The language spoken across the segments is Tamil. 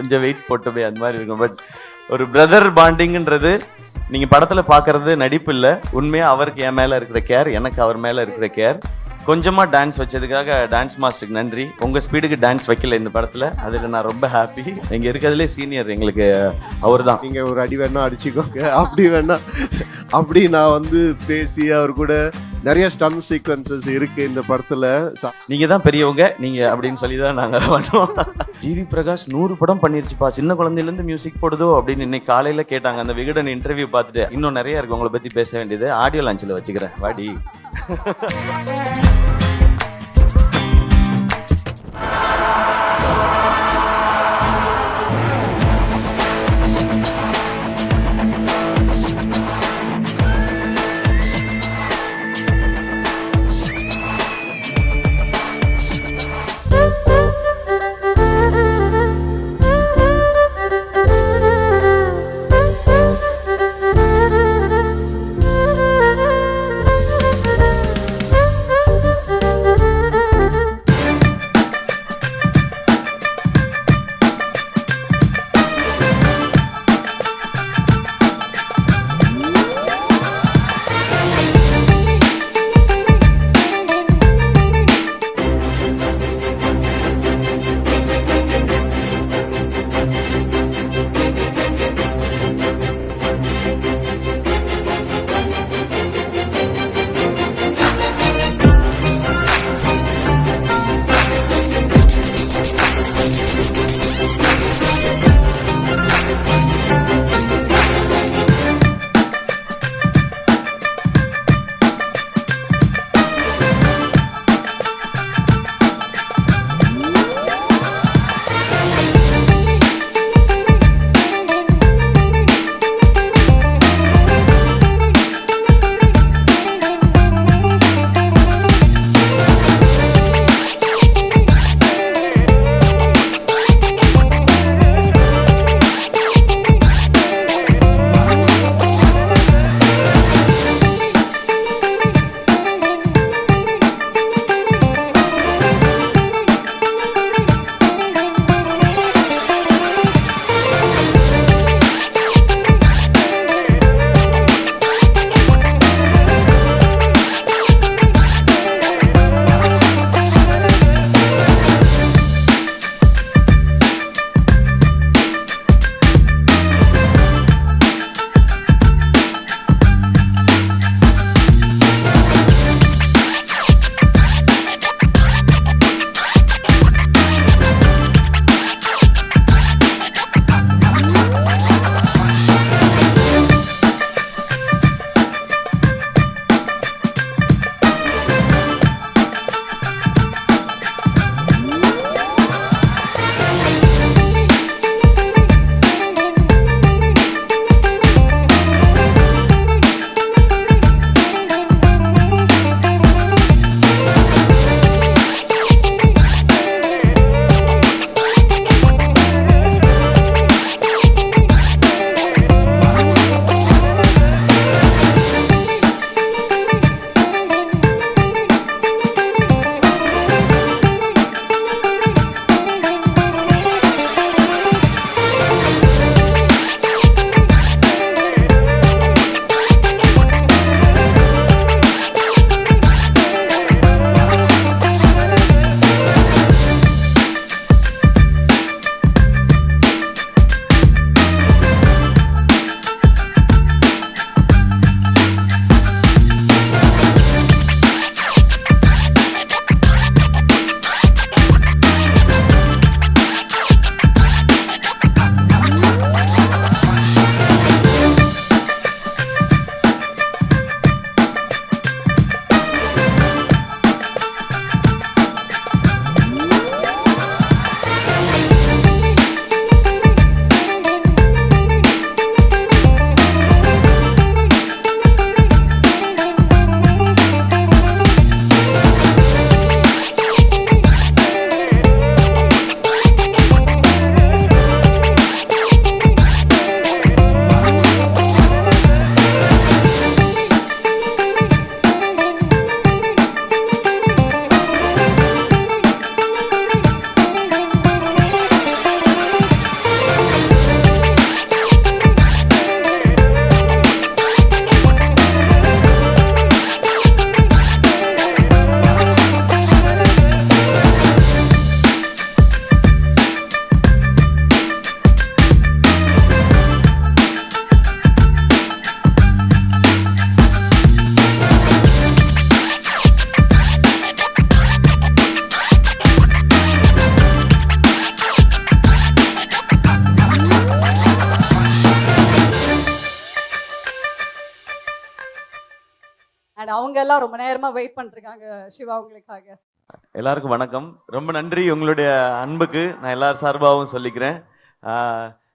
கொஞ்சம் வெயிட் போட்டுமே அந்த மாதிரி இருக்கும். பட் ஒரு பிரதர் பாண்டிங்ன்றது நீங்க படத்துல பாக்குறது நடிப்பு இல்ல, உண்மையா அவருக்கு என் மேல இருக்கிற கேர், எனக்கு அவர் மேல இருக்கிற கேர். கொஞ்சமா டான்ஸ் வச்சதுக்காக டான்ஸ் மாஸ்டருக்கு நன்றி. உங்க ஸ்பீடுக்கு டான்ஸ் வைக்கல இந்த படத்துல, அதுல நான் ரொம்ப ஹாப்பி. இங்க இருக்கிறதுலே சீனியர் எங்களுக்கு அவர் தான். நீங்க ஒரு அடி வேணா அடிச்சுக்கோங்க, அப்படி வேணா அப்படி நான் வந்து பேசி அவர் கூட நிறைய ஸ்டன் சீக்வன்சஸ் இருக்கு இந்த படத்துல. நீங்க தான் பெரியவங்க நீங்க அப்படின்னு சொல்லி தான் நாங்க பண்ணுவோம். ஜிவி பிரகாஷ் 100 படம் பண்ணிருச்சுப்பா, சின்ன குழந்தையில இருந்து மியூசிக் போடுதோ அப்படின்னு இன்னைக்கு காலையில கேட்டாங்க. அந்த விகடன் இன்டர்வியூ பார்த்துட்டு இன்னும் நிறைய இருக்கு உங்களை பத்தி பேச வேண்டியது. ஆடியோ லான்ச்ல வச்சுக்கிறேன், வாடி. அண்ட் அவங்க எல்லாம் ரொம்ப நேரமா வெயிட் பண்ணிருக்காங்க சிவா உங்களுக்காக. எல்லாருக்கும் வணக்கம். ரொம்ப நன்றி உங்களுடைய அன்புக்கு நான் எல்லார் சார்பாகவும் சொல்லிக்கிறேன்.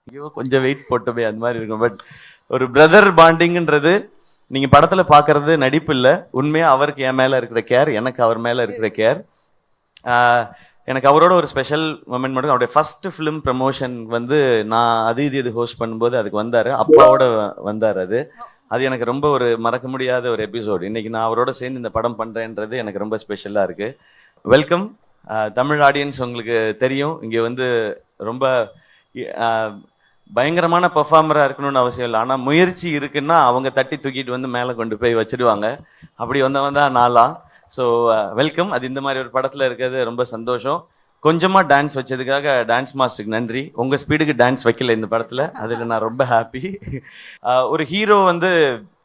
ஐயோ கொஞ்சம் வெயிட் போட்டோமே அந்த மாதிரி இருக்கும். பட் ஒரு பிரதர் பாண்டிங்ன்றது நீங்க படத்துல பாக்குறது நடிப்பு இல்லை, உண்மையா அவருக்கு என் மேல இருக்கிற கேர், எனக்கு அவர் மேல இருக்கிற கேர். எனக்கு அவரோட ஒரு ஸ்பெஷல் மொமெண்ட் மட்டும், அவருடைய ஃபர்ஸ்ட் ஃபிலிம் ப்ரமோஷன் வந்து நான் அது இது ஹோஸ்ட் பண்ணும்போது அதுக்கு வந்தாரு, அப்பாவோட வந்தார். அது எனக்கு ரொம்ப ஒரு மறக்க முடியாத ஒரு எபிசோடு. இன்னைக்கு நான் அவரோட சேர்ந்து இந்த படம் பண்றேன்றது எனக்கு ரொம்ப ஸ்பெஷலா இருக்கு. Welcome Tamil audience. உங்களுக்கு தெரியும் இங்கே வந்து ரொம்ப பயங்கரமான பெர்ஃபார்மராக இருக்கணும்னு அவசியம் இல்லை, ஆனால் முயற்சி இருக்குன்னா அவங்க தட்டி தூக்கிட்டு வந்து மேலே கொண்டு போய் வச்சிடுவாங்க. அப்படி வந்தவன் தான் நாளா. So welcome. அது இந்த மாதிரி ஒரு படத்தில் இருக்கிறது ரொம்ப சந்தோஷம். கொஞ்சமாக டான்ஸ் வச்சதுக்காக டான்ஸ் மாஸ்டருக்கு நன்றி. உங்கள் ஸ்பீடுக்கு டான்ஸ் வைக்கல இந்த படத்தில், அதில் நான் ரொம்ப ஹாப்பி. ஒரு ஹீரோ வந்து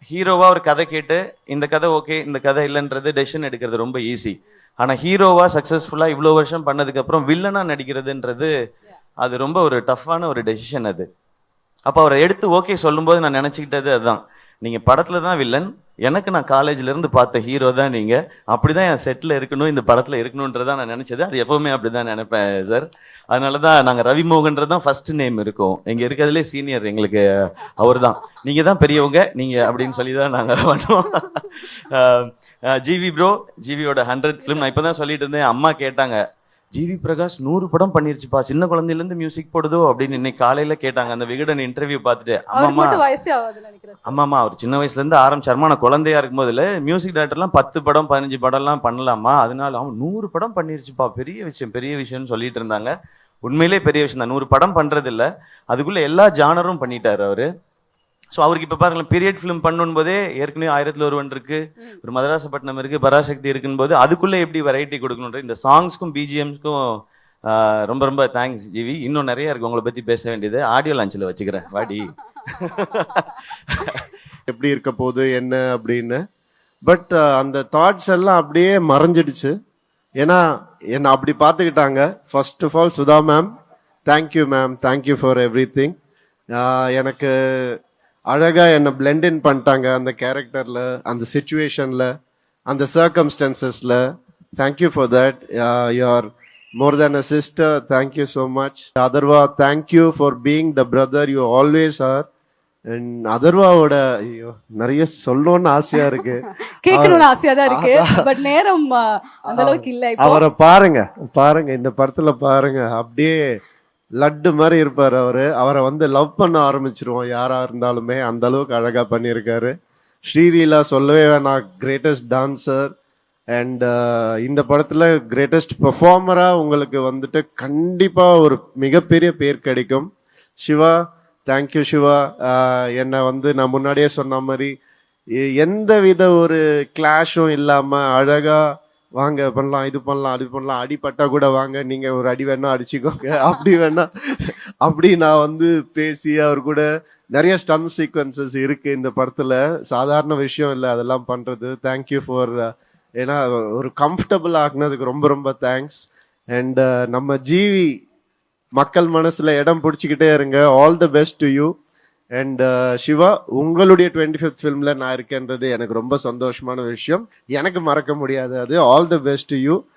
ஹீரோவாக ஒரு கதை கேட்டு இந்த கதை ஓகே இந்த கதை இல்லைன்றது டெசிஷன் எடுக்கிறது ரொம்ப ஈஸி. ஆனால் ஹீரோவாக சக்ஸஸ்ஃபுல்லாக இவ்வளோ வருஷம் பண்ணதுக்கப்புறம் வில்லனாக நடிக்கிறதுன்றது அது ரொம்ப ஒரு டஃப்பான ஒரு டெசிஷன் அது. அப்போ அவரை எடுத்து ஓகே சொல்லும்போது நான் நினச்சிக்கிட்டது அதுதான், நீங்கள் படத்தில் தான் வில்லன், எனக்கு நான் காலேஜ்லேருந்து பார்த்த ஹீரோ தான் நீங்கள், அப்படி தான் என் செட்டில் இருக்கணும், இந்த படத்தில் இருக்கணுன்றதான் நான் நினச்சது. அது எப்போவுமே அப்படி தான் நினைப்பேன் சார். அதனால தான் நாங்கள் ரவிமோகன்றது தான் ஃபர்ஸ்ட் நேம் இருக்கும், இங்கே இருக்கிறதுலே சீனியர் எங்களுக்கு அவர் தான். நீங்கள் தான் பெரியவங்க நீங்கள் அப்படின்னு சொல்லி தான் நாங்கள் பண்ணோம். ஜிவி ப்ரோ, ஜிவியோட 100th ஃபிலிம். நான் இப்போ தான் சொல்லிட்டு இருந்தேன், அம்மா கேட்டாங்க ஜிவி பிரகாஷ் 100 படம் பண்ணிருச்சுப்பா, சின்ன குழந்தையிலேருந்து மியூசிக் போடுதோ அப்படின்னு இன்னைக்கு காலையில கேட்டாங்க அந்த விகடன் இன்டர்வியூ பார்த்துட்டு. அம்மாமா அவர் சின்ன வயசுல இருந்து ஆரம்பிச்சாருமா, நான் குழந்தையா இருக்கும் போதுல மியூசிக் டைரக்டர்லாம் 10 படம் 15 படம்லாம் பண்ணலாமா, அதனால அவன் 100 படம் பண்ணிருச்சுப்பா, பெரிய விஷயம்னு சொல்லிட்டு இருந்தாங்க. உண்மையிலே பெரிய விஷயம் தான். 100 படம் பண்றது இல்லை, அதுக்குள்ள எல்லா ஜானரும் பண்ணிட்டாரு அவரு. ஸோ அவருக்கு இப்போ பாருங்களேன், பீரியட் ஃபிலிம் பண்ணும் போதே ஏற்கனவே 1001 இருக்கு, ஒரு மதராசப்பட்டினம் இருக்கு, பராசக்தி இருக்குன்னு போது அதுக்குள்ளே எப்படி வெரைட்டி கொடுக்கணுன்ற இந்த சாங்ஸ்க்கும் பிஜிஎம்ஸ்க்கும் ரொம்ப ரொம்ப தேங்க்ஸ் ஜிவி. இன்னும் நிறைய இருக்கு உங்களை பற்றி பேச வேண்டியது, ஆடியோ லான்ச்சில் வச்சுக்கிறேன் வாடி. எப்படி இருக்க போகுது என்ன அப்படின்னு. பட் அந்த தாட்ஸ் எல்லாம் அப்படியே மறைஞ்சிடுச்சு. ஏன்னா என்னை அப்படி பார்த்துக்கிட்டாங்க. First of all Sudha ma'am, thank you ma'am, thank you for everything. எனக்கு அழகா என்னை பிளெண்ட் இன் பண்ணிட்டாங்க அந்த கேரக்டர்ல, அந்த சிச்சுவேஷன்ல, அந்த சர்க்கம்ஸ்டன்சஸ்ல. Thank you for that. You are more than a sister. Thank you so much. Atharva, thank you for being the brother you always are. And அதர்வாவோட ஐயோ நிறைய சொல்லணும்னு ஆசையா இருக்கு, கேட்கணும்னு ஆசையா தான் இருக்கு, பட் நேரம் அந்த அளவுக்கு இல்ல. அவரை பாருங்க இந்த படத்துல பாருங்க, அப்படியே லட்டு மாதிரி இருப்பார் அவரை வந்து லவ் பண்ண ஆரம்பிச்சிருவோம் யாரா இருந்தாலுமே, அந்த அளவுக்கு அழகா பண்ணியிருக்காரு. ஸ்ரீலீலா சொல்லவே வேணாம், கிரேட்டஸ்ட் டான்சர். அண்ட் இந்த படத்துல கிரேட்டஸ்ட் பெர்ஃபார்மரா உங்களுக்கு வந்துட்டு கண்டிப்பா ஒரு மிகப்பெரிய பேர் கிடைக்கும். சிவா, தேங்க்யூ சிவா. என்னை வந்து நான் முன்னாடியே சொன்ன மாதிரி எந்த வித ஒரு கிளாஷும் இல்லாம அழகா வாங்க பண்ணலாம், இது பண்ணலாம், அது பண்ணலாம், அடிப்பட்டா கூட வாங்க, நீங்க ஒரு அடி வேணா அடிச்சுக்கோங்க, அப்படி நான் வந்து பேசி அவர் கூட நிறைய ஸ்டன் சீக்வன்சஸ் இருக்கு இந்த படத்துல. சாதாரண விஷயம் இல்லை அதெல்லாம் பண்றது. தேங்க்யூ ஃபார், ஏன்னா ஒரு கம்ஃபர்டபுள் ஆக்குனதுக்கு ரொம்ப ரொம்ப தேங்க்ஸ். அண்ட் நம்ம ஜிவி மக்கள் மனசுல இடம் பிடிச்சிக்கிட்டே இருங்க. All the best to you. And Siva, உங்களுடைய 25th ஃபிலிம்ல நான் இருக்கேன்றது எனக்கு ரொம்ப சந்தோஷமான விஷயம், எனக்கு மறக்க முடியாது அது. All the best to you.